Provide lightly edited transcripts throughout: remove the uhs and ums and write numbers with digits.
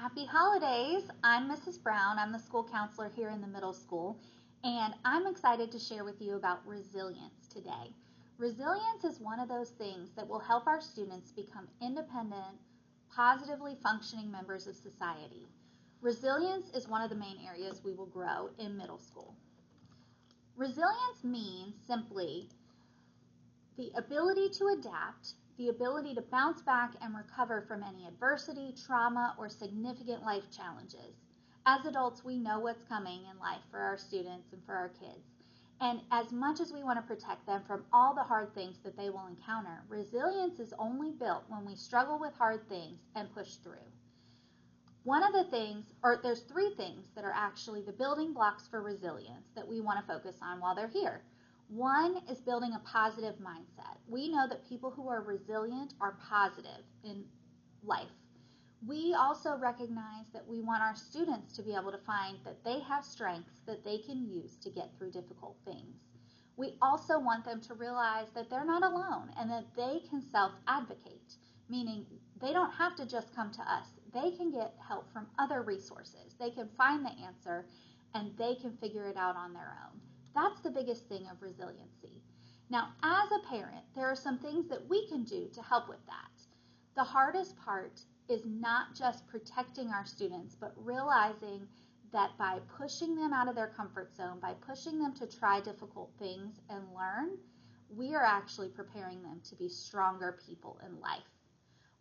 Happy holidays. I'm Mrs. Brown. I'm the school counselor here in the middle school, and I'm excited to share with you about resilience today. Resilience is one of those things that will help our students become independent, positively functioning members of society. Resilience is one of the main areas we will grow in middle school. Resilience means simply the ability to adapt, the ability to bounce back and recover from any adversity, trauma, or significant life challenges. As adults, we know what's coming in life for our students and for our kids. And as much as we want to protect them from all the hard things that they will encounter, resilience is only built when we struggle with hard things and push through. One of the things, or there's three things that are actually the building blocks for resilience that we want to focus on while they're here. One is building a positive mindset. We know that people who are resilient are positive in life. We also recognize that we want our students to be able to find that they have strengths that they can use to get through difficult things. We also want them to realize that they're not alone and that they can self-advocate, meaning they don't have to just come to us. They can get help from other resources. They can find the answer and they can figure it out on their own. That's the biggest thing of resiliency. Now, as a parent, there are some things that we can do to help with that. The hardest part is not just protecting our students, but realizing that by pushing them out of their comfort zone, by pushing them to try difficult things and learn, we are actually preparing them to be stronger people in life.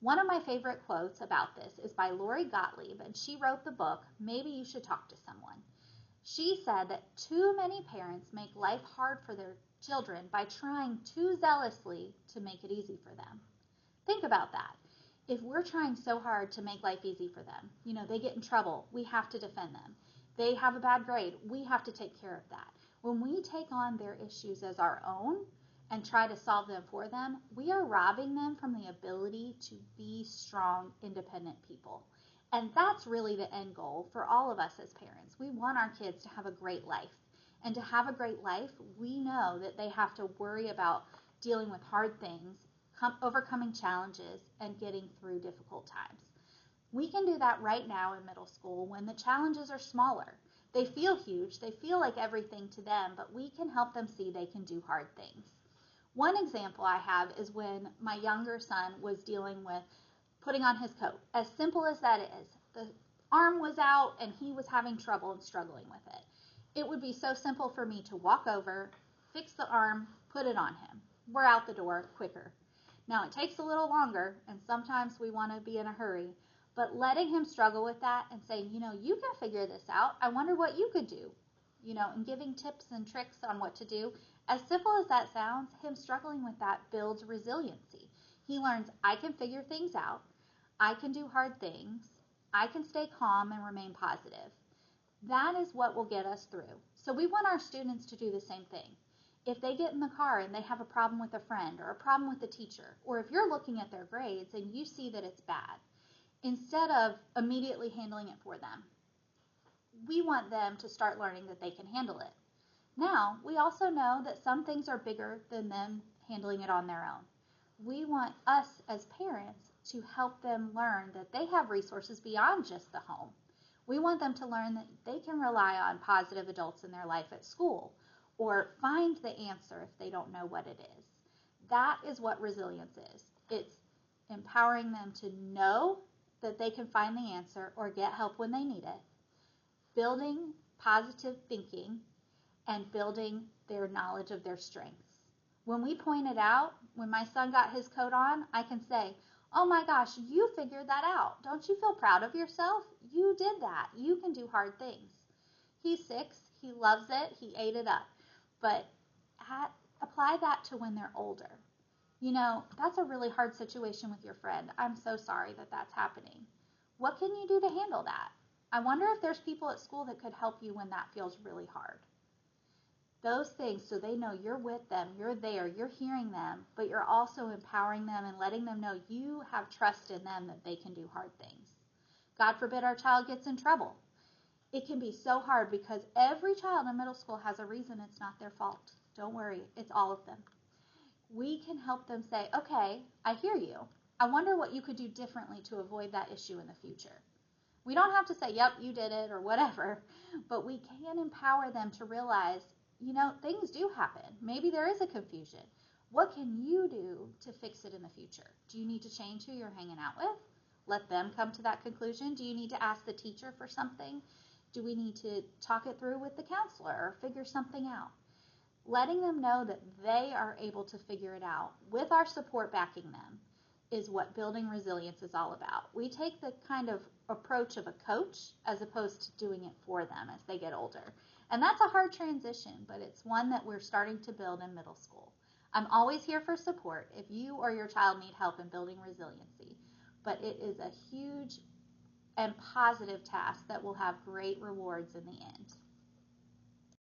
One of my favorite quotes about this is by Lori Gottlieb, and she wrote the book, Maybe You Should Talk to Someone. She said that too many parents make life hard for their children by trying too zealously to make it easy for them. Think about that. If we're trying so hard to make life easy for them, they get in trouble, we have to defend them. They have a bad grade, we have to take care of that. When we take on their issues as our own and try to solve them for them, we are robbing them from the ability to be strong, independent people. And that's really the end goal for all of us as parents. We want our kids to have a great life. And to have a great life, we know that they have to worry about dealing with hard things, overcoming challenges, and getting through difficult times. We can do that right now in middle school when the challenges are smaller. They feel huge, they feel like everything to them, but we can help them see they can do hard things. One example I have is when my younger son was dealing with putting on his coat. As simple as that is, the arm was out and he was having trouble and struggling with it. It would be so simple for me to walk over, fix the arm, put it on him. We're out the door quicker. Now it takes a little longer and sometimes we want to be in a hurry, but letting him struggle with that and saying, you can figure this out. I wonder what you could do, and giving tips and tricks on what to do. As simple as that sounds, him struggling with that builds resiliency. He learns, I can figure things out. I can do hard things. I can stay calm and remain positive. That is what will get us through. So we want our students to do the same thing. If they get in the car and they have a problem with a friend or a problem with a teacher, or if you're looking at their grades and you see that it's bad, instead of immediately handling it for them, we want them to start learning that they can handle it. Now, we also know that some things are bigger than them handling it on their own. We want us as parents to help them learn that they have resources beyond just the home. We want them to learn that they can rely on positive adults in their life at school or find the answer if they don't know what it is. That is what resilience is. It's empowering them to know that they can find the answer or get help when they need it, building positive thinking, and building their knowledge of their strengths. When we point it out, when my son got his coat on, I can say, oh my gosh, you figured that out. Don't you feel proud of yourself? You did that. You can do hard things. He's 6. He loves it. He ate it up. But apply that to when they're older. That's a really hard situation with your friend. I'm so sorry that that's happening. What can you do to handle that? I wonder if there's people at school that could help you when that feels really hard. Those things, so they know you're with them, you're there, you're hearing them, but you're also empowering them and letting them know you have trust in them that they can do hard things. God forbid our child gets in trouble. It can be so hard because every child in middle school has a reason it's not their fault. Don't worry, it's all of them. We can help them say, okay, I hear you. I wonder what you could do differently to avoid that issue in the future. We don't have to say, yep, you did it or whatever, but we can empower them to realize, things do happen. Maybe there is a confusion. What can you do to fix it in the future? Do you need to change who you're hanging out with? Let them come to that conclusion. Do you need to ask the teacher for something? Do we need to talk it through with the counselor or figure something out? Letting them know that they are able to figure it out with our support backing them is what building resilience is all about. We take the kind of approach of a coach as opposed to doing it for them as they get older. And that's a hard transition, but it's one that we're starting to build in middle school. I'm always here for support if you or your child need help in building resiliency, but it is a huge and positive task that will have great rewards in the end.